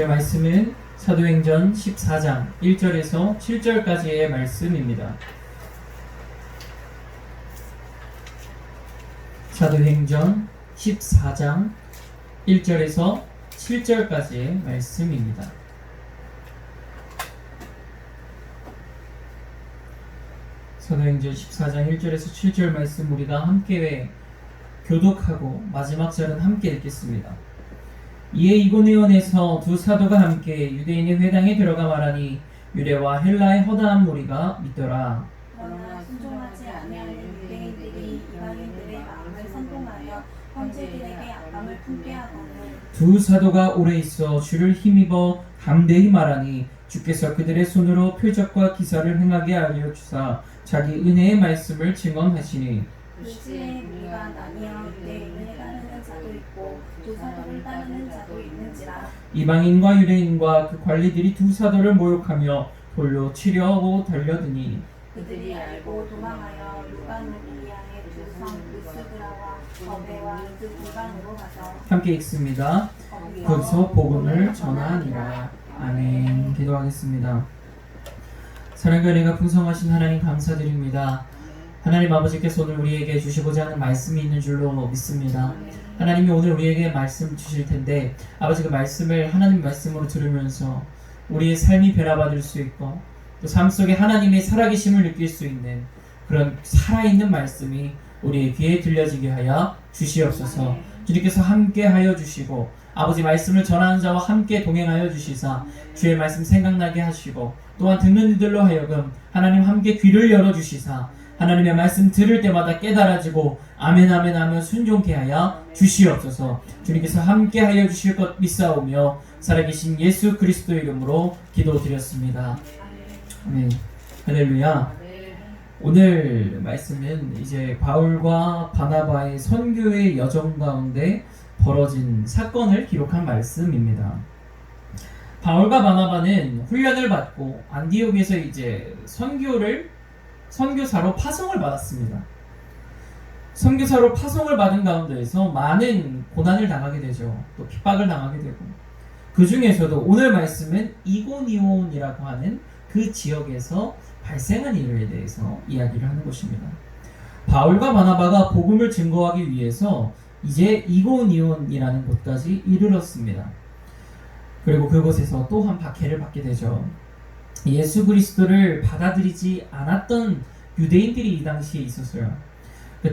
말씀은 사도행전 14장 1절에서 7절까지의 말씀입니다. 사도행전 14장 1절에서 7절까지의 말씀입니다. 사도행전 14장 1절에서 7절 말씀 우리가 함께 교독하고 마지막 절은 함께 읽겠습니다. 이에 이고니온에서 두 사도가 함께 유대인의 회당에 들어가 말하니 유대와 헬라의 허다한 무리가 믿더라. 그러나 순종하지 아니하는 유대인들이 이방인들의 마음을 선동하여 형제들에게 압박을 품게 하거늘 두 사도가 오래 있어 주를 힘입어 담대히 말하니 주께서 그들의 손으로 표적과 기사를 행하게 하려 주사 자기 은혜의 말씀을 증언하시니 그 시에 무리가 나뉘어 유대인을 따르는 자도 있고 두 사도를 따르는 자도 있는지라. 이방인과 유대인과 그 관리들이 두 사도를 모욕하며 돌로 치려고 달려드니 그들이 알고 도망하여 루가누리아의 두 성 루스드라와 더베와 그 불방으로 가서 함께 읽습니다. 거기서 복음을 전하니라. 아멘. 기도하겠습니다. 사랑과 은혜가 풍성하신 하나님 감사드립니다. 하나님 아버지께서 오늘 우리에게 주시고자 하는 말씀이 있는 줄로 믿습니다. 하나님이 오늘 우리에게 말씀 주실 텐데 아버지 그 말씀을 하나님 말씀으로 들으면서 우리의 삶이 변화받을 수 있고 또 삶 속에 하나님의 살아계심을 느낄 수 있는 그런 살아있는 말씀이 우리의 귀에 들려지게 하여 주시옵소서. 주님께서 함께 하여 주시고 아버지 말씀을 전하는 자와 함께 동행하여 주시사 주의 말씀 생각나게 하시고 또한 듣는 이들로 하여금 하나님 함께 귀를 열어주시사 하나님의 말씀 들을 때마다 깨달아지고 아멘 아멘 하며 순종케 하여 주시옵소서. 주님께서 함께 하여 주실 것 믿사오며 살아계신 예수 그리스도의 이름으로 기도드렸습니다. 아멘. 할렐루야. 오늘 말씀은 이제 바울과 바나바의 선교의 여정 가운데 벌어진 사건을 기록한 말씀입니다. 바울과 바나바는 훈련을 받고 안디옥에서 이제 선교사로 파송을 받았습니다. 선교사로 파송을 받은 가운데에서 많은 고난을 당하게 되죠. 또 핍박을 당하게 되고 그 중에서도 오늘 말씀은 이고니온이라고 하는 그 지역에서 발생한 일에 대해서 이야기를 하는 것입니다. 바울과 바나바가 복음을 증거하기 위해서 이제 이고니온이라는 곳까지 이르렀습니다. 그리고 그곳에서 또한 박해를 받게 되죠. 예수 그리스도를 받아들이지 않았던 유대인들이 이 당시에 있었어요.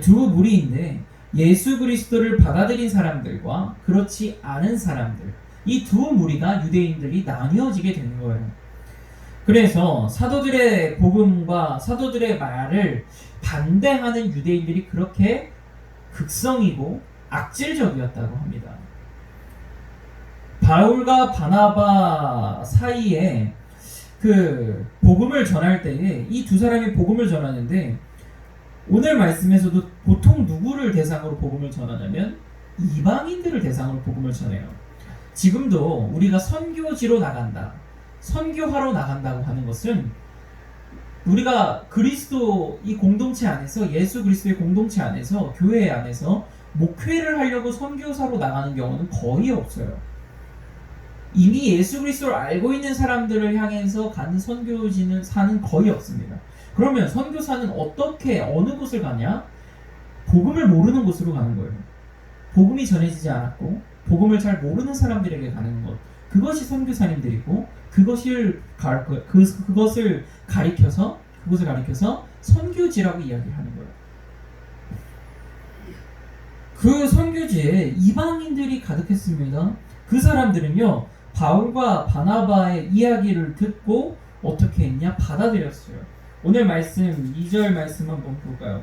두 무리인데 예수 그리스도를 받아들인 사람들과 그렇지 않은 사람들, 이 두 무리가 유대인들이 나뉘어지게 되는 거예요. 그래서 사도들의 복음과 사도들의 말을 반대하는 유대인들이 그렇게 극성이고 악질적이었다고 합니다. 바울과 바나바 사이에 그 복음을 전할 때에 이 두 사람이 복음을 전하는데 오늘 말씀에서도 보통 누구를 대상으로 복음을 전하냐면 이방인들을 대상으로 복음을 전해요. 지금도 우리가 선교지로 나간다, 선교하러 나간다고 하는 것은 우리가 그리스도 이 공동체 안에서 예수 그리스도의 공동체 안에서 교회 안에서 목회를 하려고 선교사로 나가는 경우는 거의 없어요. 이미 예수 그리스도를 알고 있는 사람들을 향해서 가는 선교지는 사는 거의 없습니다. 그러면 선교사는 어떻게 어느 곳을 가냐? 복음을 모르는 곳으로 가는 거예요. 복음이 전해지지 않았고 복음을 잘 모르는 사람들에게 가는 것, 그것이 선교사님들이고 그것을 가리켜서 선교지라고 이야기를 하는 거예요. 그 선교지에 이방인들이 가득했습니다. 그 사람들은요 바울과 바나바의 이야기를 듣고 어떻게 했냐? 받아들였어요. 오늘 말씀 2절 말씀 한번 볼까요?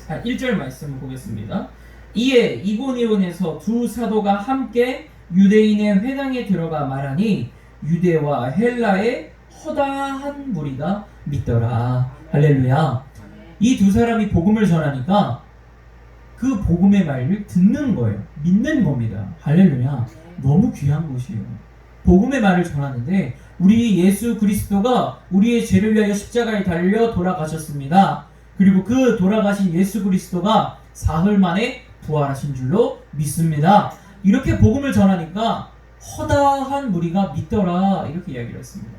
1절 말씀 보겠습니다. 이에 이고니온에서 두 사도가 함께 유대인의 회당에 들어가 말하니 유대와 헬라의 허다한 무리가 믿더라. 할렐루야. 이 두 사람이 복음을 전하니까 그 복음의 말을 듣는 거예요. 믿는 겁니다. 할렐루야. 너무 귀한 곳이에요. 복음의 말을 전하는데 우리 예수 그리스도가 우리의 죄를 위하여 십자가에 달려 돌아가셨습니다. 그리고 그 돌아가신 예수 그리스도가 사흘 만에 부활하신 줄로 믿습니다. 이렇게 복음을 전하니까 허다한 무리가 믿더라 이렇게 이야기를 했습니다.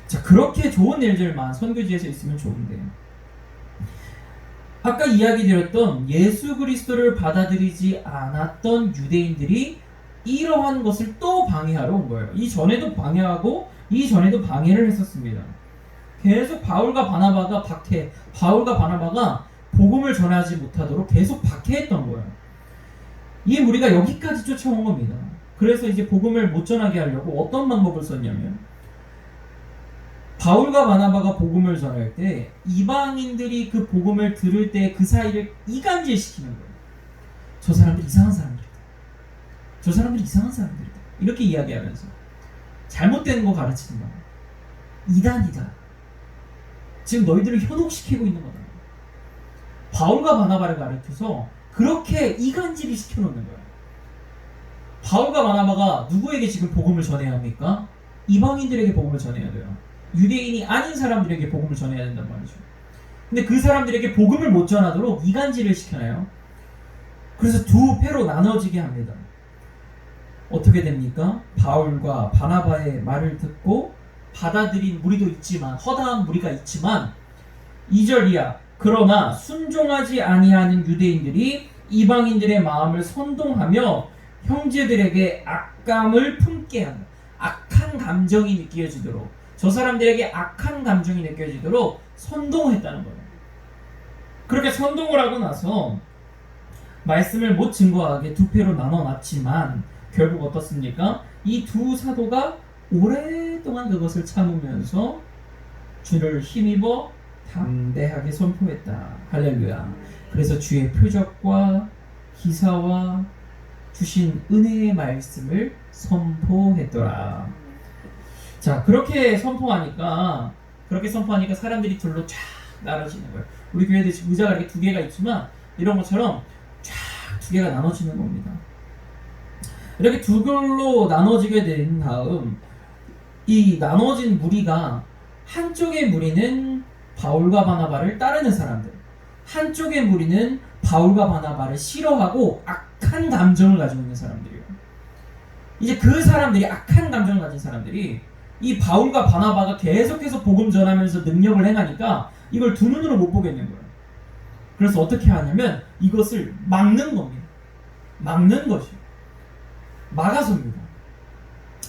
자, 그렇게 좋은 일들만 선교지에서 있으면 좋은데 아까 이야기 드렸던 예수 그리스도를 받아들이지 않았던 유대인들이 이러한 것을 또 방해하러 온 거예요. 이전에도 방해하고 이전에도 방해를 했었습니다. 계속 바울과 바나바가 복음을 전하지 못하도록 계속 박해했던 거예요. 이 무리가 여기까지 쫓아온 겁니다. 그래서 이제 복음을 못 전하게 하려고 어떤 방법을 썼냐면 바울과 바나바가 복음을 전할 때 이방인들이 그 복음을 들을 때 그 사이를 이간질시키는 거예요. 저 사람들 이상한 사람들이다. 저 사람들이 이상한 사람들이다. 이렇게 이야기하면서 잘못된 거 가르치는 거예요. 이단이다. 지금 너희들을 현혹시키고 있는 거다. 바울과 바나바를 가르쳐서 그렇게 이간질을 시켜놓는 거예요. 바울과 바나바가 누구에게 지금 복음을 전해야 합니까? 이방인들에게 복음을 전해야 돼요. 유대인이 아닌 사람들에게 복음을 전해야 된단 말이죠. 근데 그 사람들에게 복음을 못 전하도록 이간질을 시켜놔요. 그래서 두 패로 나눠지게 합니다. 어떻게 됩니까? 바울과 바나바의 말을 듣고 받아들인 무리도 있지만, 허다한 무리가 있지만 2절 이하, 그러나 순종하지 아니하는 유대인들이 이방인들의 마음을 선동하며 형제들에게 악감을 품게 하는, 악한 감정이 느껴지도록, 저 사람들에게 악한 감정이 느껴지도록 선동했다는 거예요. 그렇게 선동을 하고 나서 말씀을 못 증거하게 두 패로 나눠놨지만 결국 어떻습니까? 이 두 사도가 오랫동안 그것을 참으면서 주를 힘입어 담대하게 선포했다. 할렐루야. 그래서 주의 표적과 기사와 주신 은혜의 말씀을 선포했더라. 자, 그렇게 선포하니까 사람들이 둘로 쫙 나눠지는 거예요. 우리 교회도 지금 의자가 이렇게 두 개가 있지만 이런 것처럼 쫙 두 개가 나눠지는 겁니다. 이렇게 두 개로 나눠지게 된 다음 이 나눠진 무리가, 한쪽의 무리는 바울과 바나바를 따르는 사람들, 한쪽의 무리는 바울과 바나바를 싫어하고 악한 감정을 가지고 있는 사람들이에요. 이제 그 사람들이, 악한 감정을 가진 사람들이 이 바울과 바나바가 계속해서 복음 전하면서 능력을 행하니까 이걸 두 눈으로 못 보겠는 거예요. 그래서 어떻게 하냐면 이것을 막는 겁니다. 막는 것이에요. 막아섭니다.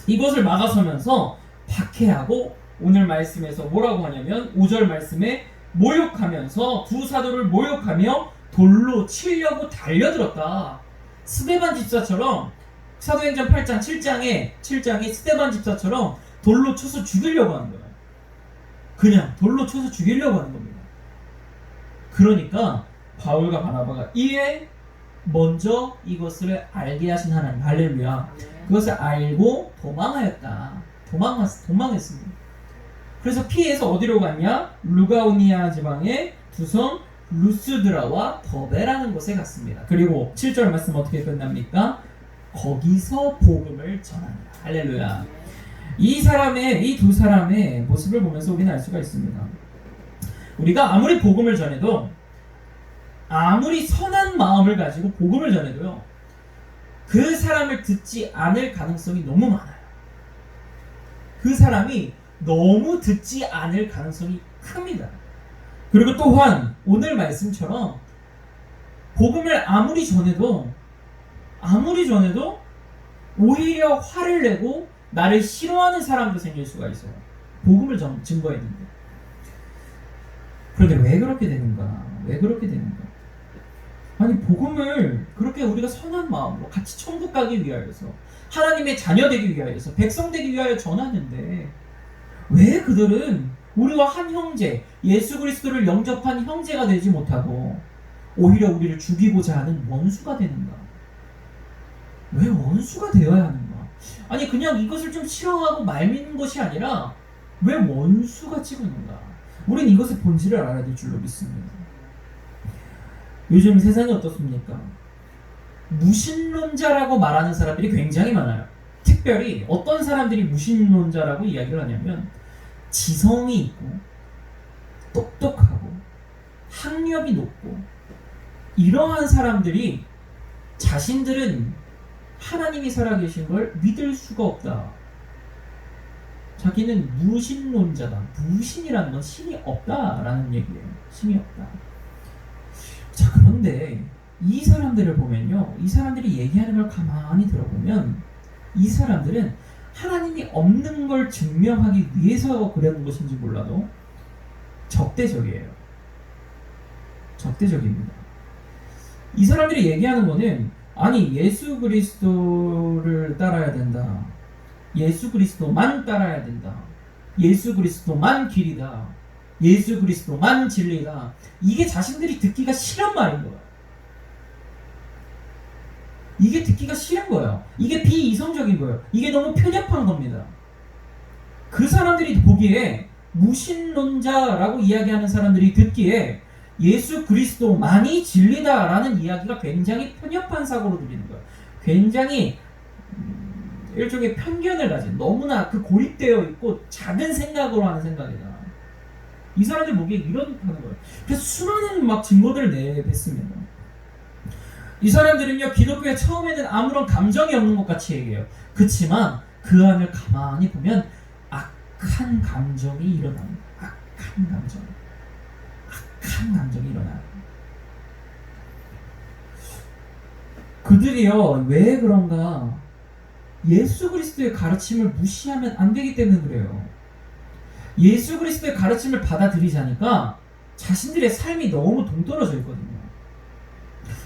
이것을 막아서면서 박해하고, 오늘 말씀에서 뭐라고 하냐면 5절 말씀에 모욕하면서, 두 사도를 모욕하며 돌로 치려고 달려들었다. 스데반 집사처럼, 사도행전 8장 7장에 스데반 집사처럼 돌로 쳐서 죽이려고 하는 거예요. 그냥 돌로 쳐서 죽이려고 하는 겁니다. 그러니까 바울과 바나바가 이에 먼저 이것을 알게 하신 하나님, 할렐루야. 그것을 알고 도망하였다. 도망했습니다. 그래서 피해서 어디로 갔냐? 루가오니아 지방의 두 성 루스드라와 더베라는 곳에 갔습니다. 그리고 7절 말씀 어떻게 끝납니까? 거기서 복음을 전합니다. 할렐루야. 이 두 사람의 모습을 보면서 우리는 알 수가 있습니다. 우리가 아무리 복음을 전해도, 아무리 선한 마음을 가지고 복음을 전해도요, 그 사람을 듣지 않을 가능성이 너무 많아요. 그 사람이 너무 듣지 않을 가능성이 큽니다. 그리고 또한 오늘 말씀처럼 복음을 아무리 전해도 오히려 화를 내고 나를 싫어하는 사람도 생길 수가 있어요. 복음을 증거했는데. 그런데 왜 그렇게 되는가? 아니, 복음을 그렇게 우리가 선한 마음으로 같이 천국 가기 위하여서, 하나님의 자녀 되기 위하여서, 백성 되기 위하여 전하는데 왜 그들은 우리와 한 형제, 예수 그리스도를 영접한 형제가 되지 못하고 오히려 우리를 죽이고자 하는 원수가 되는가? 왜 원수가 되어야 하는가? 아니, 그냥 이것을 좀 싫어하고 말미는 것이 아니라 왜 원수가 찍었는가? 우린 이것의 본질을 알아야 될 줄로 믿습니다. 요즘 세상이 어떻습니까? 무신론자라고 말하는 사람들이 굉장히 많아요. 특별히 어떤 사람들이 무신론자라고 이야기를 하냐면, 지성이 있고 똑똑하고 학력이 높고 이러한 사람들이 자신들은 하나님이 살아계신 걸 믿을 수가 없다. 자기는 무신론자다. 무신이라는 건 신이 없다라는 얘기예요. 신이 없다. 자, 그런데 이 사람들을 보면요, 이 사람들이 얘기하는 걸 가만히 들어보면 이 사람들은 하나님이 없는 걸 증명하기 위해서 그러는 것인지 몰라도 적대적이에요. 적대적입니다. 이 사람들이 얘기하는 거는, 아니 예수 그리스도를 따라야 된다. 예수 그리스도만 따라야 된다. 예수 그리스도만 길이다. 예수 그리스도만 진리다. 이게 자신들이 듣기가 싫은 말인 거예요. 이게 듣기가 싫은 거예요. 이게 비이성적인 거예요. 이게 너무 편협한 겁니다. 그 사람들이 보기에, 무신론자라고 이야기하는 사람들이 듣기에 예수 그리스도만이 진리다라는 이야기가 굉장히 편협한 사고로 들리는 거예요. 굉장히 일종의 편견을 가진, 너무나 그 고립되어 있고 작은 생각으로 하는 생각이다. 이 사람들 보기에 이렇다는 거예요. 그래서 수많은 막 증거들을 내뱉습니다. 이 사람들은요, 기독교에 처음에는 아무런 감정이 없는 것 같이 얘기해요. 그렇지만 그 안을 가만히 보면 악한 감정이 일어납니다. 악한 감정이 일어나요. 그들이요, 왜 그런가? 예수 그리스도의 가르침을 무시하면 안 되기 때문에 그래요. 예수 그리스도의 가르침을 받아들이자니까 자신들의 삶이 너무 동떨어져 있거든요.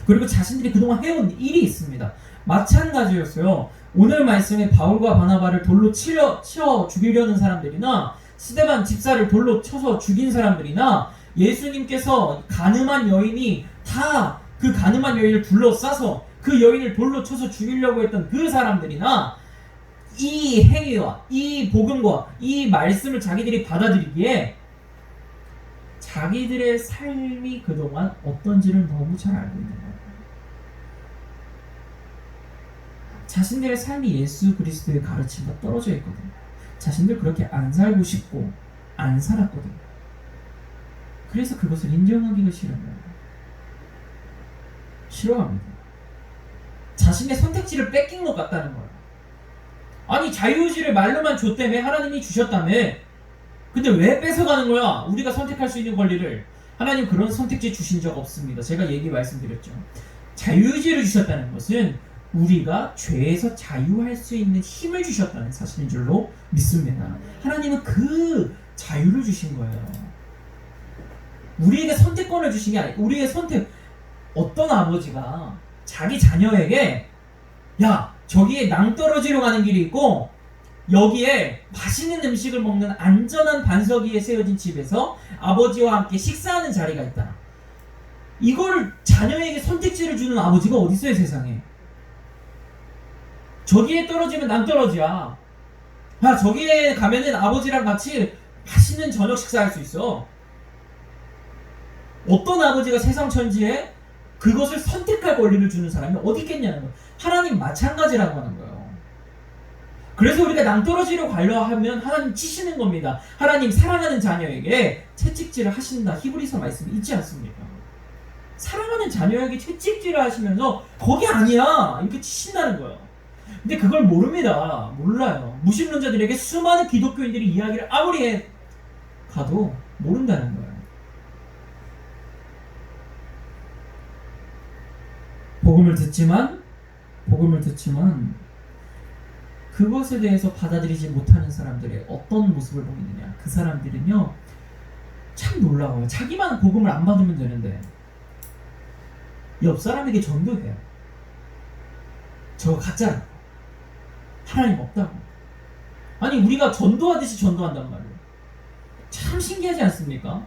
그리고 자신들이 그동안 해온 일이 있습니다. 마찬가지였어요. 오늘 말씀에 바울과 바나바를 돌로 치어 죽이려는 사람들이나, 스데반 집사를 돌로 쳐서 죽인 사람들이나, 예수님께서 가늠한 여인이 다 그 가늠한 여인을 둘러싸서 그 여인을 돌로 쳐서 죽이려고 했던 그 사람들이나, 이 행위와 이 복음과 이 말씀을 자기들이 받아들이기에 자기들의 삶이 그동안 어떤지를 너무 잘 알고 있는 거예요. 자신들의 삶이 예수 그리스도의 가르침과 떨어져 있거든요. 자신들 그렇게 안 살고 싶고 안 살았거든요. 그래서 그것을 인정하기가 싫은 거예요. 싫어합니다. 자신의 선택지를 뺏긴 것 같다는 거예요. 아니, 자유의지를 말로만 줬다며, 하나님이 주셨다며. 근데 왜 뺏어가는 거야? 우리가 선택할 수 있는 권리를. 하나님 그런 선택지 주신 적 없습니다. 제가 말씀드렸죠. 자유의지를 주셨다는 것은 우리가 죄에서 자유할 수 있는 힘을 주셨다는 사실인 줄로 믿습니다. 하나님은 그 자유를 주신 거예요. 우리에게 선택권을 주신 게 아니에요. 우리의 선택, 어떤 아버지가 자기 자녀에게, 야, 저기에 낭떠러지로 가는 길이 있고 여기에 맛있는 음식을 먹는 안전한 반석 위에 세워진 집에서 아버지와 함께 식사하는 자리가 있다. 이걸 자녀에게 선택지를 주는 아버지가 어디 있어요, 세상에. 저기에 떨어지면 낭떠러지야. 야, 저기에 가면은 아버지랑 같이 맛있는 저녁 식사할 수 있어. 어떤 아버지가 세상 천지에 그것을 선택할 권리를 주는 사람이 어디 있겠냐는 거예요. 하나님 마찬가지라고 하는 거예요. 그래서 우리가 낭떠러지로 가려 하면 하나님 치시는 겁니다. 하나님 사랑하는 자녀에게 채찍질을 하신다. 히브리서 말씀이 있지 않습니까? 사랑하는 자녀에게 채찍질을 하시면서 거기 아니야 이렇게 치신다는 거예요. 근데 그걸 모릅니다. 몰라요. 무신론자들에게 수많은 기독교인들이 이야기를 아무리 해 가도 모른다는 거예요. 복음을 듣지만 그것에 대해서 받아들이지 못하는 사람들의 어떤 모습을 보이느냐. 그 사람들은요, 참 놀라워요. 자기만 복음을 안 받으면 되는데 옆 사람에게 전도해요. 저거 가짜라고. 하나님 없다고. 아니, 우리가 전도하듯이 전도한단 말이에요. 참 신기하지 않습니까?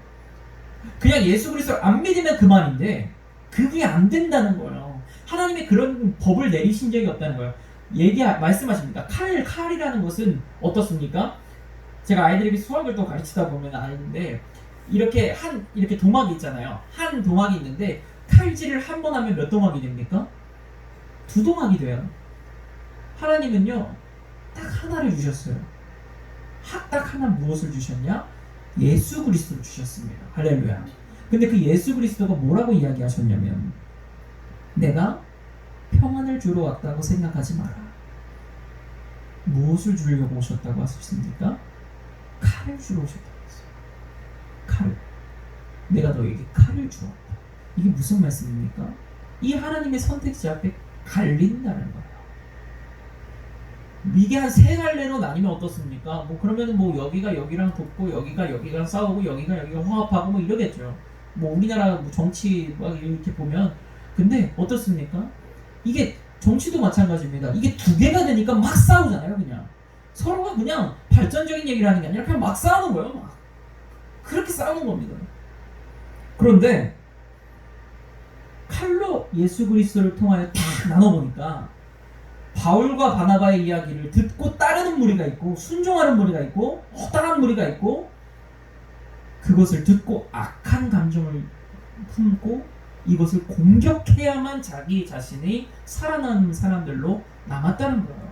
그냥 예수 그리스도를 안 믿으면 그만인데 그게 안 된다는 거예요. 하나님이 그런 법을 내리신 적이 없다는 거예요. 말씀하십니다. 칼이라는 것은 어떻습니까? 제가 아이들에게 수학을 또 가르치다 보면 아는데, 이렇게 도막이 있잖아요. 한 도막이 있는데 칼질을 한 번 하면 몇 도막이 됩니까? 2도막이 돼요. 하나님은요, 딱 하나를 주셨어요. 딱 하나 무엇을 주셨냐? 예수 그리스도를 주셨습니다. 할렐루야. 근데 그 예수 그리스도가 뭐라고 이야기하셨냐면, 내가 평안을 주러 왔다고 생각하지 마라. 무엇을 주려고 오셨다고 하셨습니까? 칼을 주러 오셨다고 했어요. 칼을. 내가 너에게 칼을 주었다. 이게 무슨 말씀입니까? 이 하나님의 선택지 앞에 갈린다는 거예요. 이게 한 세 갈래로 나뉘면 어떻습니까? 뭐 그러면은 뭐 여기가 여기랑 붙고 여기가 여기랑 싸우고 여기가 여기가 화합하고 뭐 이러겠죠. 뭐 우리나라 뭐 정치 막 이렇게 보면. 근데 어떻습니까? 이게 정치도 마찬가지입니다. 이게 두 개가 되니까 막 싸우잖아요. 그냥 서로가 그냥 발전적인 얘기를 하는 게 아니라 그냥 막 싸우는 거예요. 막 그렇게 싸우는 겁니다. 그런데 칼로 예수 그리스도를 통하여 딱 나눠보니까 바울과 바나바의 이야기를 듣고 따르는 무리가 있고 순종하는 무리가 있고 허당한 무리가 있고 그것을 듣고 악한 감정을 품고 이것을 공격해야만 자기 자신이 살아남은 사람들로 남았다는 거예요.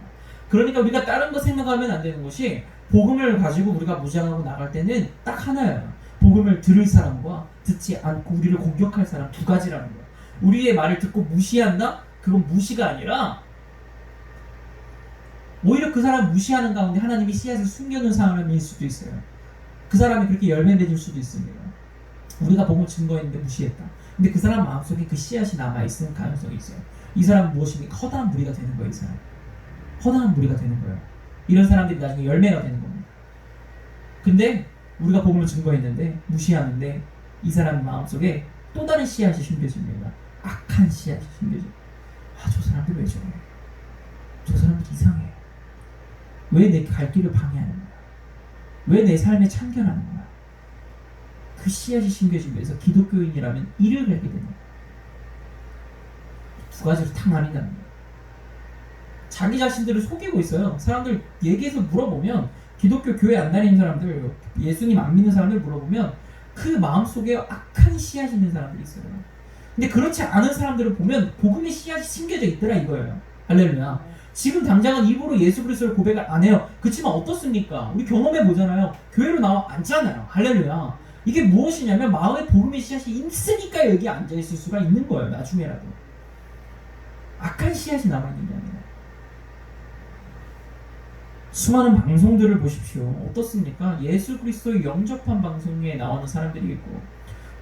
그러니까 우리가 다른 거 생각하면 안 되는 것이 복음을 가지고 우리가 무장하고 나갈 때는 딱 하나예요. 복음을 들을 사람과 듣지 않고 우리를 공격할 사람 두 가지라는 거예요. 우리의 말을 듣고 무시한다? 그건 무시가 아니라 오히려 그 사람 무시하는 가운데 하나님이 씨앗을 숨겨놓은 사람일 수도 있어요. 그 사람이 그렇게 열매 맺을 수도 있습니다. 우리가 복음을 증거했는데 무시했다. 근데 그 사람 마음속에 그 씨앗이 남아있을 가능성이 있어요. 이 사람은 무엇입니까? 허다한 무리가 되는 거예요. 이 사람 허다한 무리가 되는 거예요. 이런 사람들이 나중에 열매가 되는 겁니다. 근데 우리가 복음을 증거했는데 무시하는데 이 사람 마음속에 또 다른 씨앗이 심겨집니다. 악한 씨앗이 심겨져요. 저 사람들 왜 저래? 저 사람들 이상해. 왜 내 갈 길을 방해하는 거야? 왜 내 삶에 참견하는 거야? 그 씨앗이 심겨지면서 기독교인이라면 일을 하게 되는 거야. 두 가지로 탁 나뉜다는 거야. 자기 자신들을 속이고 있어요. 사람들 얘기해서 물어보면 기독교 교회 안 다니는 사람들, 예수님 안 믿는 사람들 물어보면 그 마음속에 악한 씨앗이 있는 사람들이 있어요. 근데 그렇지 않은 사람들을 보면 복음의 씨앗이 심겨져 있더라 이거예요. 할렐루야. 지금 당장은 입으로 예수 그리스도를 고백을 안 해요. 그렇지만 어떻습니까? 우리 경험해 보잖아요. 교회로 나와 앉잖아요. 할렐루야. 이게 무엇이냐면 마음에 복음의 씨앗이 있으니까 여기 앉아있을 수가 있는 거예요. 나중에라도. 악한 씨앗이 남아있는 게 아니라. 수많은 방송들을 보십시오. 어떻습니까? 예수 그리스도의 영접한 방송에 나오는 사람들이 있고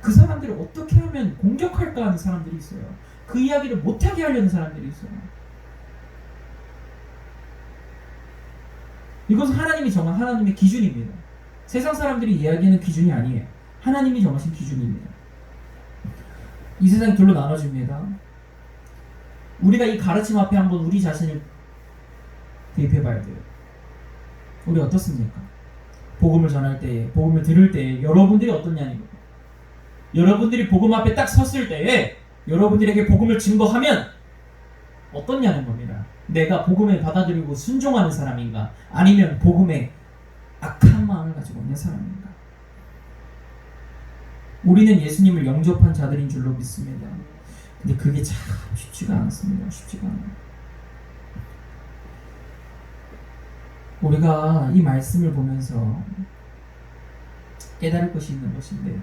그 사람들을 어떻게 하면 공격할까 하는 사람들이 있어요. 그 이야기를 못하게 하려는 사람들이 있어요. 이것은 하나님이 정한 하나님의 기준입니다. 세상 사람들이 이야기하는 기준이 아니에요. 하나님이 정하신 기준입니다. 이 세상이 둘로 나눠집니다. 우리가 이 가르침 앞에 한번 우리 자신을 대입해 봐야 돼요. 우리 어떻습니까? 복음을 전할 때에, 복음을 들을 때에 여러분들이 어떻냐는 거예요. 여러분들이 복음 앞에 딱 섰을 때에 여러분들에게 복음을 증거하면 어떻냐는 겁니다. 내가 복음을 받아들이고 순종하는 사람인가? 아니면 복음에 악한 마음을 가지고 있는 사람인가? 우리는 예수님을 영접한 자들인 줄로 믿습니다. 근데 그게 참 쉽지가 않습니다. 쉽지가 않아요. 우리가 이 말씀을 보면서 깨달을 것이 있는 것인데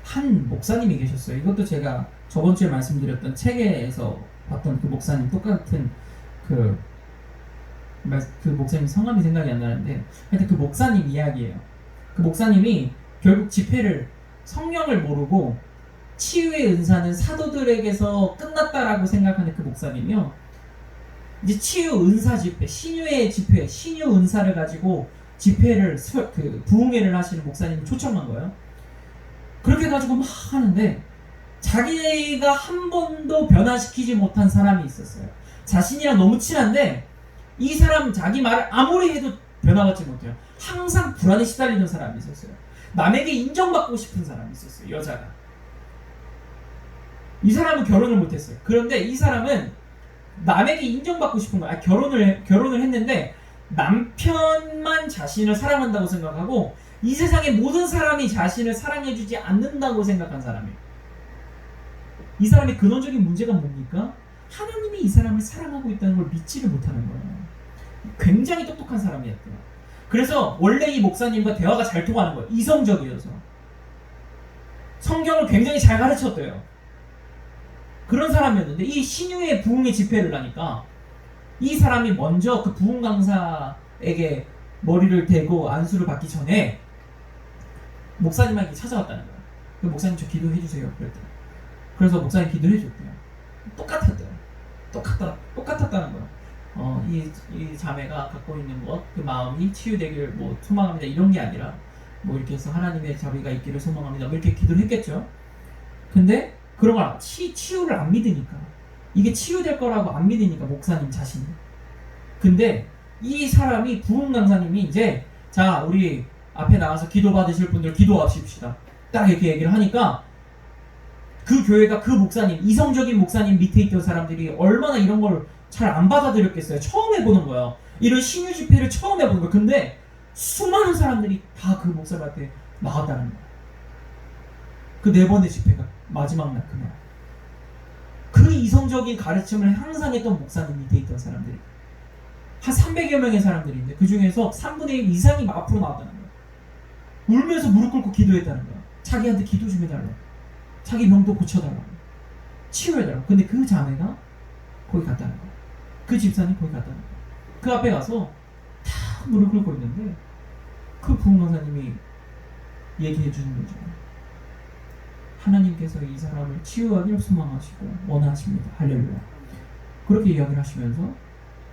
한 목사님이 계셨어요. 이것도 제가 저번 주에 말씀드렸던 책에서 봤던 그 목사님 똑같은 그 목사님 성함이 생각이 안 나는데 하여튼 그 목사님 이야기예요. 그 목사님이 결국 집회를 성령을 모르고 치유의 은사는 사도들에게서 끝났다라고 생각하는 그 목사님이요. 이제 치유 은사 집회, 신유의 집회, 신유 은사를 가지고 집회를 부흥회를 하시는 목사님을 초청한 거예요. 그렇게 가지고 막 하는데 자기가 한 번도 변화시키지 못한 사람이 있었어요. 자신이랑 너무 친한데 이 사람 자기 말을 아무리 해도 변화받지 못해요. 항상 불안에 시달리는 사람이 있었어요. 남에게 인정받고 싶은 사람이 있었어요. 여자가. 이 사람은 결혼을 못했어요. 그런데 이 사람은 남에게 인정받고 싶은 거야. 결혼을 했는데 남편만 자신을 사랑한다고 생각하고 이 세상의 모든 사람이 자신을 사랑해주지 않는다고 생각한 사람이에요. 이 사람의 근원적인 문제가 뭡니까? 하나님이 이 사람을 사랑하고 있다는 걸 믿지를 못하는 거예요. 굉장히 똑똑한 사람이었대요. 그래서 원래 이 목사님과 대화가 잘 통하는 거예요. 이성적이어서. 성경을 굉장히 잘 가르쳤대요. 그런 사람이었는데 이 신유의 부흥의 집회를 하니까 이 사람이 먼저 그 부흥 강사에게 머리를 대고 안수를 받기 전에 목사님에게 찾아왔다는 거예요. 그 목사님 저 기도해 주세요. 그랬더니 그래서 목사님 기도해 줬대요. 똑같았대요. 똑같았다는 거예요. 이 자매가 갖고 있는 것, 그 마음이 치유되기를 뭐 소망합니다 이런 게 아니라 뭐 이렇게 해서 하나님의 자비가 있기를 소망합니다 뭐 이렇게 기도를 했겠죠. 근데 그런 걸 치유를 안 믿으니까, 이게 치유될 거라고 안 믿으니까 목사님 자신이. 근데 이 사람이 부흥 강사님이 이제 자 우리 앞에 나가서 기도 받으실 분들 기도하십시다 딱 이렇게 얘기를 하니까 그 교회가 그 목사님, 이성적인 목사님 밑에 있던 사람들이 얼마나 이런 걸 잘 안 받아들였겠어요. 처음 해보는 거예요. 이런 신유 집회를 처음 해보는 거예요. 근데 수많은 사람들이 다 그 목사님한테 나왔다는 거예요. 그 4번의 집회가 마지막 날 그날. 그 이성적인 가르침을 항상 했던 목사님 밑에 있던 사람들이 한 300여 명의 사람들인데 그 중에서 3분의 1 이상이 앞으로 나왔다는 거예요. 울면서 무릎 꿇고 기도했다는 거예요. 자기한테 기도 좀 해달라고, 자기 병도 고쳐달라고, 치유해달라고. 근데 그 자매가 거기 갔다는 거예요. 그 집사님 거기 갔다는 거예요. 그 앞에 가서 다 무릎 꿇고 있는데 그 부흥 강사님이 얘기해 주는 거죠. 하나님께서 이 사람을 치유하기를 소망하시고 원하십니다. 할렐루야. 그렇게 이야기를 하시면서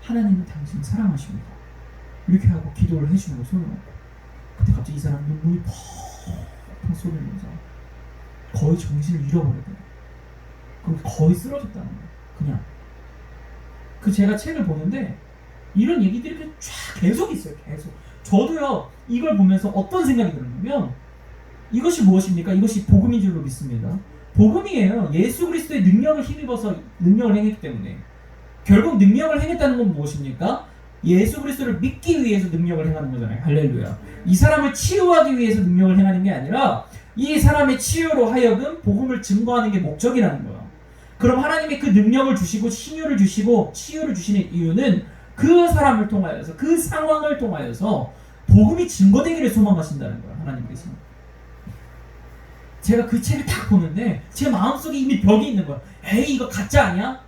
하나님은 당신을 사랑하십니다. 이렇게 하고 기도를 해주는 거 손을 얹고. 그때 갑자기 이 사람 눈물이 펑펑 쏟으면서 거의 정신을 잃어버리더라고요. 그럼 거의 쓰러졌다는 거예요. 그냥. 그 제가 책을 보는데 이런 얘기들이 쫙 계속 있어요. 계속. 저도요 이걸 보면서 어떤 생각이 들었냐면 이것이 무엇입니까? 이것이 복음인 줄로 믿습니다. 복음이에요. 예수 그리스도의 능력을 힘입어서 능력을 행했기 때문에. 결국 능력을 행했다는 건 무엇입니까? 예수 그리스도를 믿기 위해서 능력을 행하는 거잖아요. 할렐루야. 이 사람을 치유하기 위해서 능력을 행하는 게 아니라 이 사람의 치유로 하여금 복음을 증거하는 게 목적이라는 거예요. 그럼 하나님이 그 능력을 주시고 신유를 주시고 치유를 주시는 이유는 그 사람을 통하여서, 그 상황을 통하여서 복음이 증거되기를 소망하신다는 거예요. 하나님께서. 제가 그 책을 딱 보는데 제 마음속에 이미 벽이 있는 거예요. 에이 이거 가짜 아니야?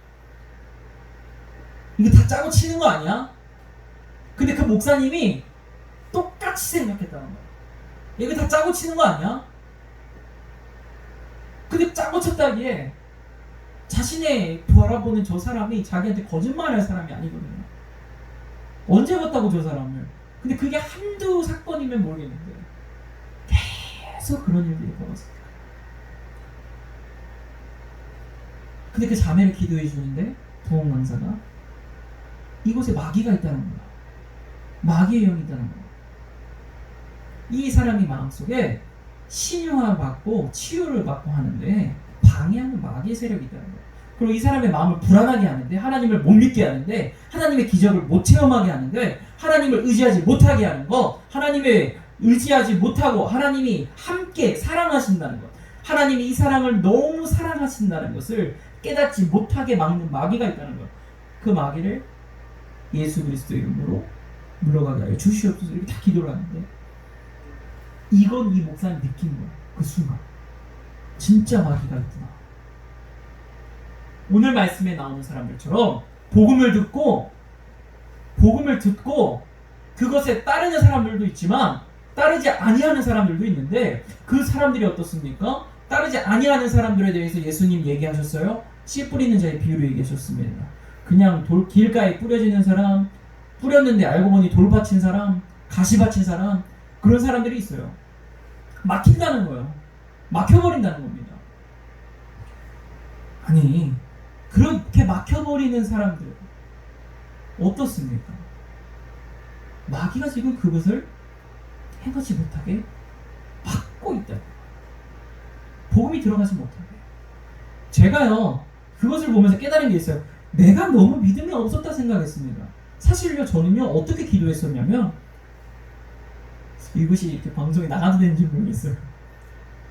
이거 다 짜고 치는 거 아니야? 근데 그 목사님이 똑같이 생각했다는 거예요. 이거 다 짜고 치는 거 아니야? 근데 짜고 쳤다기에 자신의 바라보는 저 사람이 자기한테 거짓말할 사람이 아니거든요. 언제 봤다고 저 사람을. 근데 그게 한두 사건이면 모르겠는데 계속 그런 일들이 벌어졌어요. 근데 그 자매를 기도해 주는데 부흥 강사가 이곳에 마귀가 있다는 거야. 마귀의 영이 있다는 거야. 이 사람이 마음속에 신유화 받고 치유를 받고 하는데 방해하는 마귀의 세력이 있다는 거야. 그리고 이 사람의 마음을 불안하게 하는데, 하나님을 못 믿게 하는데, 하나님의 기적을 못 체험하게 하는데, 하나님을 의지하지 못하게 하는 것, 하나님의 의지하지 못하고 하나님이 함께 사랑하신다는 것, 하나님이 이 사람을 너무 사랑하신다는 것을 깨닫지 못하게 막는 마귀가 있다는 것. 그 마귀를 예수 그리스도 이름으로 물러가게 하여 주시옵소서. 이렇게 다 기도를 하는데 이건 이 목사님 느낀 거야. 그 순간 진짜 마귀가 있구나. 오늘 말씀에 나오는 사람들처럼 복음을 듣고 그것에 따르는 사람들도 있지만 따르지 아니하는 사람들도 있는데, 그 사람들이 어떻습니까? 따르지 아니하는 사람들에 대해서 예수님 얘기하셨어요. 씨 뿌리는 자의 비유를 얘기하셨습니다. 그냥 길가에 뿌려지는 사람, 뿌렸는데 알고 보니 돌 받친 사람, 가시 받친 사람, 그런 사람들이 있어요. 막힌다는 거예요. 막혀버린다는 겁니다. 아니 그렇게 막혀버리는 사람들 어떻습니까? 마귀가 지금 그것을 행하지 못하게 막고 있다. 복음이 들어가지 못하게. 제가요 그것을 보면서 깨달은 게 있어요. 내가 너무 믿음이 없었다 생각했습니다. 사실요 저는요 어떻게 기도했었냐면, 이것이 이렇게 방송에 나가도 되는지 모르겠어요.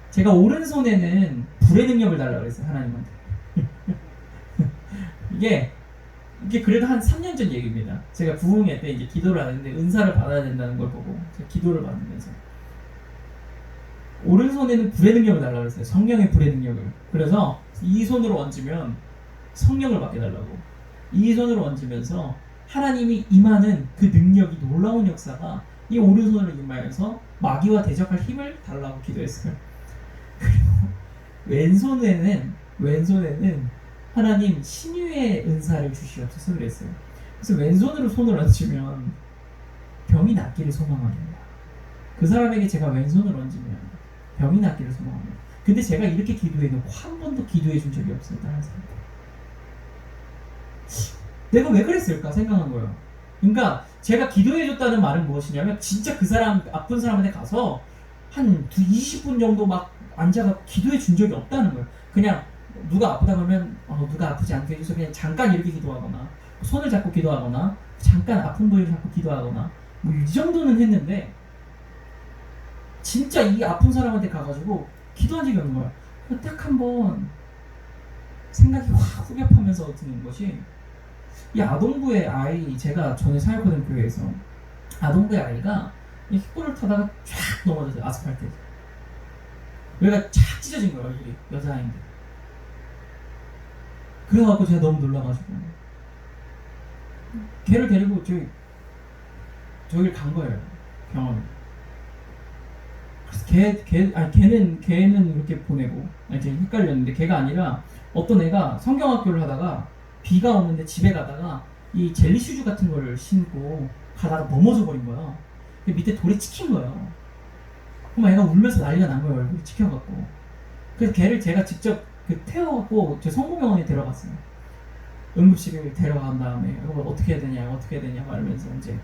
제가 오른손에는 불의 능력을 달라고 그랬어요. 하나님한테. 이게 그래도 한 3년 전 얘기입니다. 제가 부흥회 때 이제 기도를 하는데 은사를 받아야 된다는 걸 보고 제가 기도를 받으면서 오른손에는 불의 능력을 달라고 그랬어요. 성령의 불의 능력을. 그래서 이 손으로 얹으면 성령을 받게 달라고. 이 손으로 얹으면서 하나님이 임하는 그 능력이, 놀라운 역사가 이 오른손으로 임하여서 마귀와 대적할 힘을 달라고 기도했어요. 그리고 왼손에는 하나님 신유의 은사를 주시옵소서 그랬어요. 그래서 왼손으로 손을 얹으면 병이 낫기를 소망합니다. 그 사람에게 제가 왼손을 얹으면 병이 낫기를 소망합니다. 근데 제가 이렇게 기도해놓고 한 번도 기도해 준 적이 없어요. 다른 사람들. 내가 왜 그랬을까 생각한 거예요. 그러니까 제가 기도해 줬다는 말은 무엇이냐면 진짜 그 사람, 아픈 사람한테 가서 한 20분 정도 막 앉아가 기도해 준 적이 없다는 거예요. 그냥 누가 아프다 그러면 누가 아프지 않게 해줘서 그냥 잠깐 이렇게 기도하거나 손을 잡고 기도하거나 잠깐 아픈 부위를 잡고 기도하거나 뭐 이 정도는 했는데 진짜 이 아픈 사람한테 가가지고 기도한 적이 없는 거야. 딱 한 번 생각이 확 후벼파면서 드는 것이, 이 아동부의 아이, 제가 전에 사역하던 교회에서 아동부의 아이가 이 킥볼을 타다가 쫙 넘어졌어요. 아스팔트에서. 여기가 쫙 찢어진 거예요. 얼굴이. 여자아이인데. 그래갖고 제가 너무 놀라가지고 걔를 데리고 저기를 간 거예요. 병원에. 그래서 걔는 이렇게 보내고, 지금 헷갈렸는데, 걔가 아니라 어떤 애가 성경학교를 하다가 비가 오는데 집에 가다가 이 젤리 슈즈 같은 거를 신고 가다가 넘어져 버린 거야. 밑에 돌에 찍힌 거예요. 그럼 애가 울면서 난리가 난 거예요. 얼굴이 찍혀갖고. 그래서 걔를 제가 직접 태워갖고 제 성모병원에 데려갔어요. 응급실에 데려간 다음에 어떻게 해야 되냐 말하면서 이제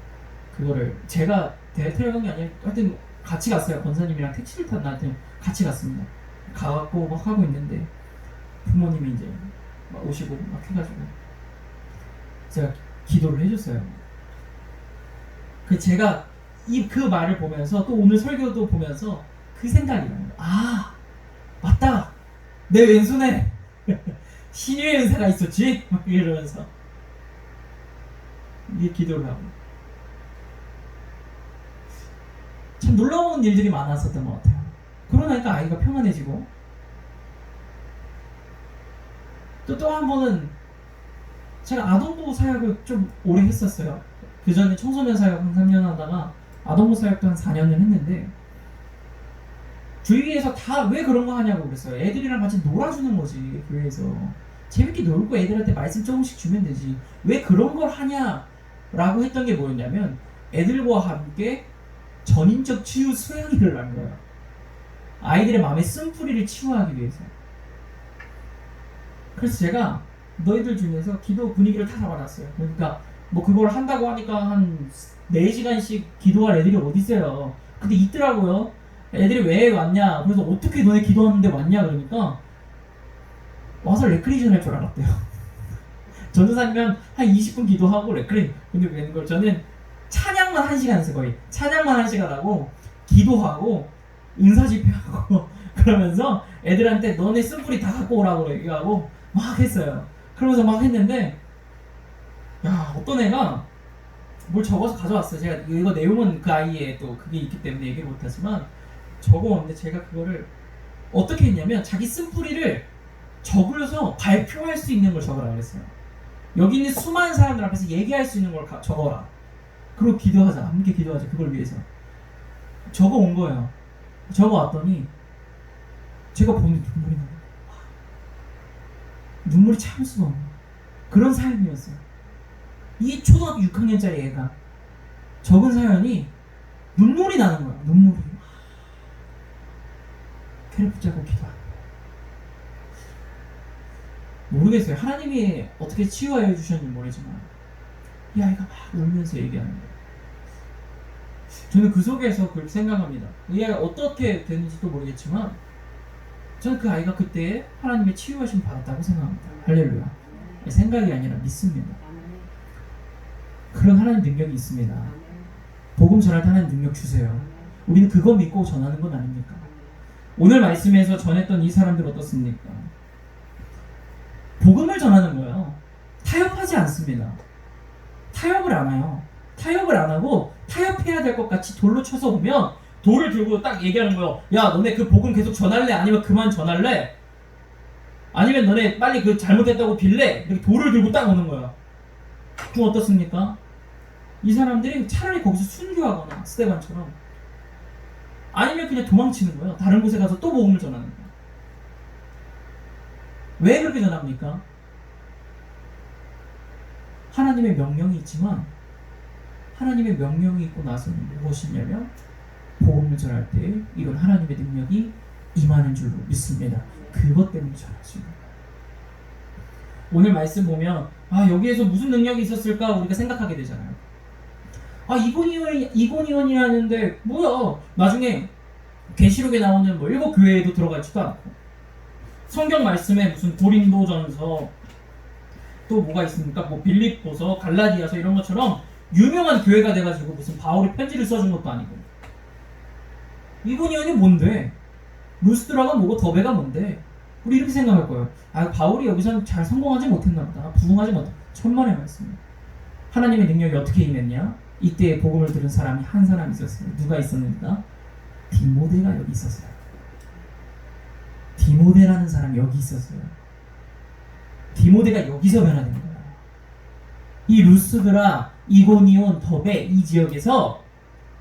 그거를 제가 데려간 게 아니라 하여튼 같이 갔어요. 권사님이랑 택시를 타고 나한테 같이 갔습니다. 가갖고 막 하고 있는데 부모님이 이제 막 오시고 막 해가지고 제가 기도를 해줬어요. 제가 그 말을 보면서 또 오늘 설교도 보면서 그 생각이 나요. 아, 맞다. 내 왼손에 신유의 은사가 있었지? 막 이러면서 이 기도를 하고 참 놀라운 일들이 많았었던 것 같아요. 그러니까 아이가 평안해지고, 또 한 번은 제가 아동보호 사역을 좀 오래 했었어요. 그 전에 청소년 사역 한 3년 하다가 아동보호 사역도 한 4년을 했는데, 주위에서 다 왜 그런 거 하냐고 그랬어요. 애들이랑 같이 놀아주는 거지. 교회에서 재밌게 놀고 애들한테 말씀 조금씩 주면 되지, 왜 그런 걸 하냐라고 했던 게 뭐였냐면, 애들과 함께 전인적 치유 수양회를 한 거예요. 아이들의 마음의 쓴뿌리를 치유하기 위해서. 그래서 제가 너희들 중에서 기도 분위기를 다 잡아놨어요. 그러니까 뭐 그걸 한다고 하니까 한 4시간씩 기도할 애들이 어디 있어요. 근데 있더라고요. 애들이 왜 왔냐, 그래서 어떻게 너네 기도하는데 왔냐 그러니까 와서 레크레이션 할 줄 알았대요. 전도사님은 한 20분 기도하고 레크레이션. 근데 왜 걸 저는 찬양만 1시간 했어요. 거의 찬양만 1시간 하고 기도하고 은사 집회하고 그러면서 애들한테 너네 쓴뿌리 다 갖고 오라고 얘기하고 막 했어요. 그러면서 막 했는데, 야, 어떤 애가 뭘 적어서 가져왔어요. 제가 이거 내용은 그 아이의 또 그게 있기 때문에 얘기를 못하지만 적어왔는데, 제가 그거를 어떻게 했냐면 자기 쓴뿌리를 적으려서 발표할 수 있는 걸 적으라 그랬어요. 여기 있는 수많은 사람들 앞에서 얘기할 수 있는 걸 적어라. 그리고 기도하자. 함께 기도하자. 그걸 위해서 적어온 거예요. 적어왔더니 제가 보는 눈물이 나요. 눈물이 참을 수가 없는 그런 사연이었어요. 이 초등학교 6학년짜리 애가 적은 사연이 눈물이 나는 거야. 눈물이. 걔를 붙잡고 기도하는 거야. 모르겠어요. 하나님이 어떻게 치유하여 주셨는지 모르지만 이 아이가 막 울면서 얘기하는 거예요. 저는 그 속에서 그걸 생각합니다. 이 아이가 어떻게 됐는지도 모르겠지만 저는 그 아이가 그때 하나님의 치유하심 받았다고 생각합니다. 할렐루야. 생각이 아니라 믿습니다. 그런 하나님 능력이 있습니다. 복음 전할 때 하나님 능력 주세요. 우리는 그거 믿고 전하는 건 아닙니까? 오늘 말씀에서 전했던 이 사람들 어떻습니까? 복음을 전하는 거예요. 타협하지 않습니다. 타협을 안 해요. 타협을 안 하고 타협해야 될 것 같이 돌로 쳐서 오면 돌을 들고 딱 얘기하는 거예요. 야, 너네 그 복음 계속 전할래? 아니면 그만 전할래? 아니면 너네 빨리 그 잘못했다고 빌래? 이렇게 돌을 들고 딱 오는 거야. 그럼 어떻습니까? 이 사람들이 차라리 거기서 순교하거나 스데반처럼, 아니면 그냥 도망치는 거예요. 다른 곳에 가서 또 복음을 전하는 거예요. 왜 그렇게 전합니까? 하나님의 명령이 있지만, 하나님의 명령이 있고 나서는 무엇이냐면 복음을 전할 때 이런 하나님의 능력이 임하는 줄로 믿습니다. 그것 때문에 전하죠. 오늘 말씀 보면 여기에서 무슨 능력이 있었을까 우리가 생각하게 되잖아요. 이고니온이라는데 뭐야? 나중에 계시록에 나오는 뭐 7교회에도 들어가 있지도 않고, 성경 말씀에 무슨 고린도전서 또 뭐가 있습니까? 뭐 빌립보서, 갈라디아서 이런 것처럼 유명한 교회가 돼가지고 무슨 바울이 편지를 써준 것도 아니고. 이고니온이 뭔데? 루스드라가 뭐고 더베가 뭔데? 우리 이렇게 생각할 거예요. 바울이 여기서 잘 성공하지 못했나 보다. 부흥하지 못했다. 천만의 말씀. 하나님의 능력이 어떻게 임했냐? 이때 복음을 들은 사람이 한 사람 있었어요. 누가 있었는가? 디모데가 여기 있었어요. 디모데라는 사람이 여기 있었어요. 디모데가 여기서 변화된 거예요. 이 루스드라, 이고니온, 더베 이 지역에서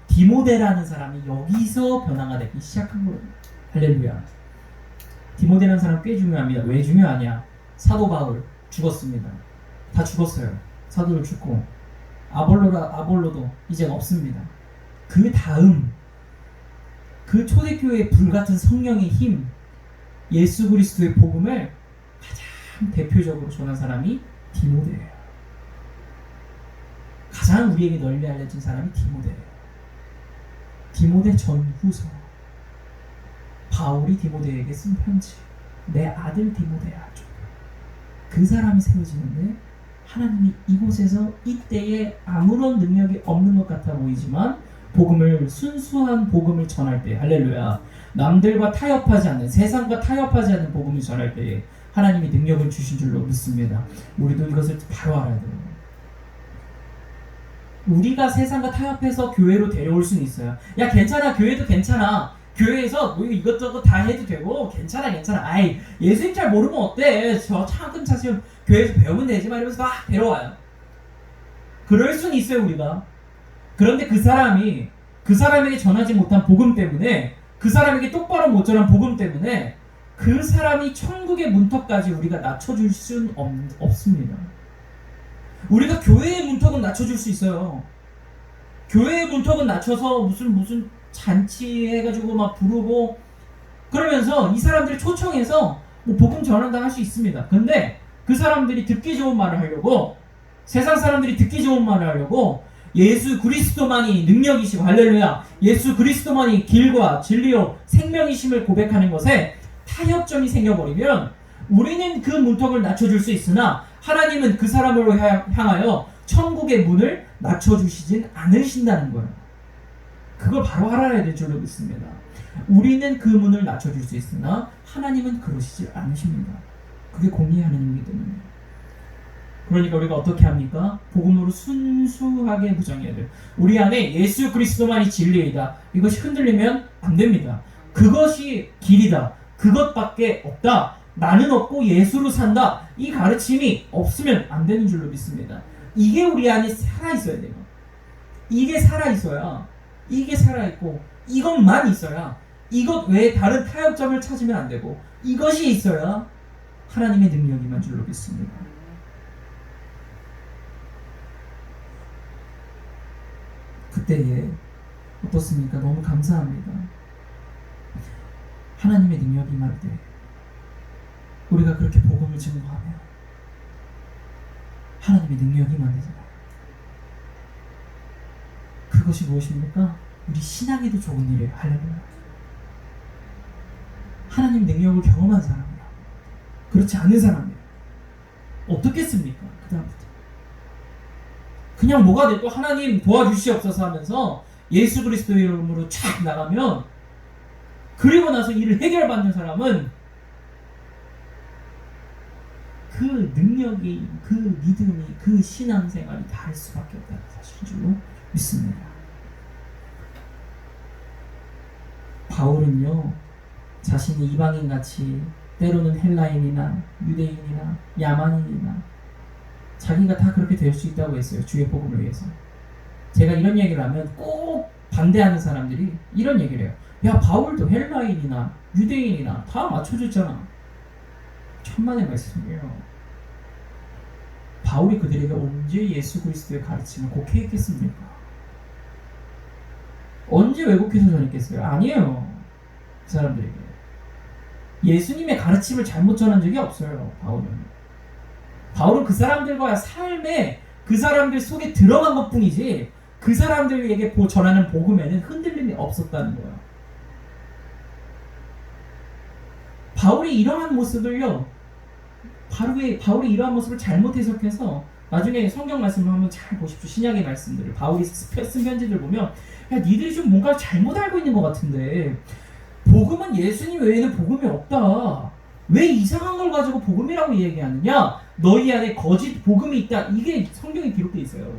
디모데라는 사람이 여기서 변화가 되기 시작한 거예요. 할렐루야. 디모데라는 사람 꽤 중요합니다. 왜 중요하냐? 사도 바울 죽었습니다. 다 죽었어요. 사도를 죽고 아볼로도 이젠 없습니다. 그 다음 그 초대교회의 불같은 성령의 힘, 예수 그리스도의 복음을 가장 대표적으로 전한 사람이 디모데예요. 가장 우리에게 널리 알려진 사람이 디모데예요. 디모데 전후서. 바울이 디모데에게 쓴 편지. 내 아들 디모데야. 그 사람이 세워지는데, 하나님이 이곳에서 이때에 아무런 능력이 없는 것 같아 보이지만 순수한 복음을 전할 때, 할렐루야, 남들과 타협하지 않는, 세상과 타협하지 않는 복음을 전할 때에 하나님이 능력을 주신 줄로 믿습니다. 우리도 이것을 바로 알아야 돼요. 우리가 세상과 타협해서 교회로 데려올 수는 있어요. 야, 괜찮아, 교회도 괜찮아, 교회에서 뭐 이것저것 다 해도 되고 괜찮아. 아이, 예수님 잘 모르면 어때? 저 차근차근 교회에서 배우면 되지 만 이러면서 막 데려와요. 그럴 수는 있어요, 우리가. 그런데 그 사람에게 전하지 못한 복음 때문에, 그 사람에게 똑바로 못 전한 복음 때문에 그 사람이 천국의 문턱까지 우리가 낮춰줄 수는 없습니다. 우리가 교회의 문턱은 낮춰줄 수 있어요. 교회의 문턱은 낮춰서 무슨 잔치 해가지고 막 부르고 그러면서 이 사람들을 초청해서 뭐 복음 전한다 할 수 있습니다. 근데 그 사람들이 듣기 좋은 말을 하려고, 세상 사람들이 듣기 좋은 말을 하려고 예수 그리스도만이 능력이시고, 할렐루야, 예수 그리스도만이 길과 진리요 생명이심을 고백하는 것에 타협점이 생겨버리면 우리는 그 문턱을 낮춰줄 수 있으나 하나님은 그 사람으로 향하여 천국의 문을 낮춰주시진 않으신다는 거예요. 그걸 바로 알아야 될 줄로 믿습니다. 우리는 그 문을 낮춰줄 수 있으나 하나님은 그러시지 않으십니다. 그게 공의의 하나님이기 때문에. 그러니까 우리가 어떻게 합니까? 복음으로 순수하게 무장해야 돼요. 우리 안에 예수 그리스도만이 진리이다, 이것이 흔들리면 안 됩니다. 그것이 길이다, 그것밖에 없다, 나는 없고 예수로 산다, 이 가르침이 없으면 안 되는 줄로 믿습니다. 이게 우리 안에 살아있어야 돼요. 이게 살아있어야, 이게 살아있고 이것만 있어야, 이것 외에 다른 타협점을 찾으면 안 되고, 이것이 있어야 하나님의 능력이 임한 줄로 믿습니다. 그때에 어떻습니까? 너무 감사합니다. 하나님의 능력이 임할 때 우리가 그렇게 복음을 증거하면 하나님의 능력이 임하잖아요. 그것이 무엇입니까? 우리 신앙에도 좋은 일이에요. 할렐루야. 하나님 능력을 경험한 사람이야. 그렇지 않은 사람이에요. 어떻겠습니까? 그 다음부터 그냥 뭐가 돼도 하나님 도와주시옵소서 하면서 예수 그리스도의 이름으로 촥 나가면, 그리고 나서 이를 해결받는 사람은 그 능력이, 그 믿음이, 그 신앙생활이 다를 수밖에 없다는 사실인 줄로 믿습니다. 바울은요, 자신이 이방인같이 때로는 헬라인이나 유대인이나 야만인이나 자기가 다 그렇게 될 수 있다고 했어요. 주의 복음을 위해서. 제가 이런 얘기를 하면 꼭 반대하는 사람들이 이런 얘기를 해요. 야, 바울도 헬라인이나 유대인이나 다 맞춰줬잖아. 천만의 말씀이에요. 바울이 그들에게 언제 예수 그리스도의 가르침을 곡해했겠습니까? 언제 왜곡해서 전했겠어요? 아니에요. 그 사람들에게 예수님의 가르침을 잘못 전한 적이 없어요. 바울은 그 사람들과의 삶에 그 사람들 속에 들어간 것뿐이지 그 사람들에게 전하는 복음에는 흔들림이 없었다는 거예요. 바울이 이러한 모습을요, 바울이 이러한 모습을 잘못 해석해서 나중에 성경 말씀을 한번 잘 보십시오. 신약의 말씀들을 바울이 쓴 편지들 보면, 야, 니들이 좀 뭔가 잘못 알고 있는 것 같은데 복음은 예수님 외에는 복음이 없다. 왜 이상한 걸 가지고 복음이라고 얘기하느냐? 너희 안에 거짓 복음이 있다. 이게 성경에 기록되어 있어요.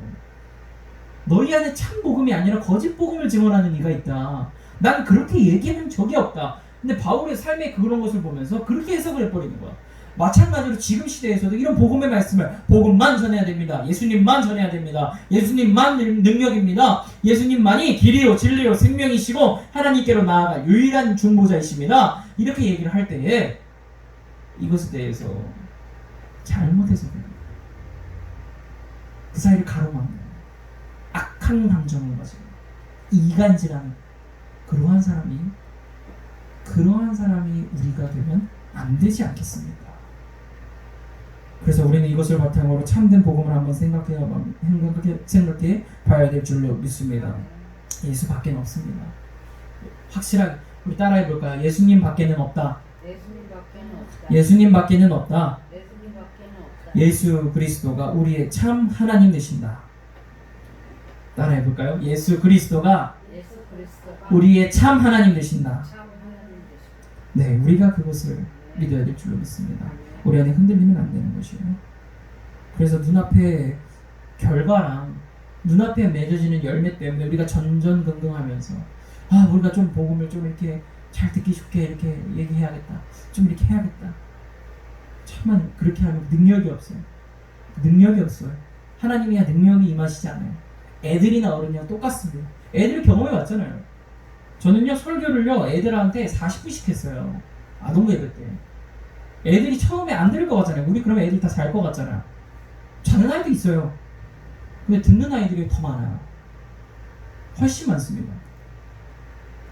너희 안에 참 복음이 아니라 거짓 복음을 증언하는 이가 있다. 난 그렇게 얘기한 적이 없다. 근데 바울의 삶의 그런 것을 보면서 그렇게 해석을 해버리는 거야. 마찬가지로 지금 시대에서도 이런 복음의 말씀을 복음만 전해야 됩니다. 예수님만 전해야 됩니다. 예수님만 능력입니다. 예수님만이 길이요 진리요 생명이시고 하나님께로 나아갈 유일한 중보자이십니다. 이렇게 얘기를 할 때에 이것에 대해서 잘못 해석해요. 그 사이를 가로막는 악한 감정을 가지고 이간질하는 그러한 사람이 우리가 되면 안 되지 않겠습니까? 그래서 우리는 이것을 바탕으로 참된 복음을 한번 생각해 봐야 될 줄로 믿습니다. 예수 밖에는 없습니다. 확실하게 우리 따라해 볼까요? 예수님 밖에는 없다. 예수님 밖에는 없다. 예수 그리스도가 우리의 참 하나님 되신다. 따라해 볼까요? 예수 그리스도가 우리의 참 하나님 되신다. 네, 우리가 그것을 믿어야 될 줄로 믿습니다. 우리 안에 흔들리면 안 되는 것이에요. 그래서 눈앞에 결과랑 눈앞에 맺어지는 열매 때문에 우리가 전전긍긍하면서 우리가 좀 복음을 좀 이렇게 잘 듣기 좋게 이렇게 얘기해야겠다. 좀 이렇게 해야겠다. 참만 그렇게 하면 능력이 없어요. 하나님이야 능력이 임하시지 않아요. 애들이나 어른이랑 똑같습니다. 애들 경험해 왔잖아요. 저는요 설교를요 애들한테 40분씩 했어요. 아동부 예배 때. 애들이 처음에 안 들을 것 같잖아요. 우리 그러면 애들 다 잘 것 같잖아요. 자는 아이도 있어요. 근데 듣는 아이들이 더 많아요. 훨씬 많습니다.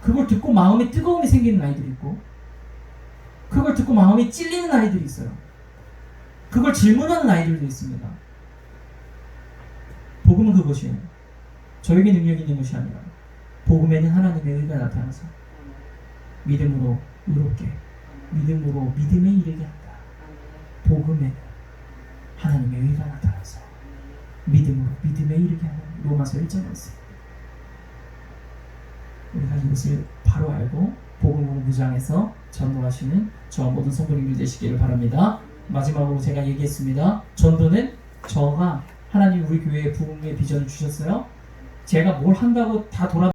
그걸 듣고 마음에 뜨거움이 생기는 아이들이 있고, 그걸 듣고 마음이 찔리는 아이들이 있어요. 그걸 질문하는 아이들도 있습니다. 복음은 그것이에요. 저에게 능력이 있는 것이 아니라 복음에는 하나님의 의가 나타나서 믿음으로 의롭게, 믿음으로 믿음에 이르게 한다. 복음에는 하나님의 의가 나타나서 믿음으로 믿음에 이르게 하는 로마서 1장 말씀. 우리가 이것을 바로 알고 복음으로 무장해서 전도하시는 저와 모든 성도님들 되시기를 바랍니다. 마지막으로 제가 얘기했습니다. 전도는 저가 하나님 우리 교회에 부흥의 비전을 주셨어요. 제가 뭘 한다고 다 돌아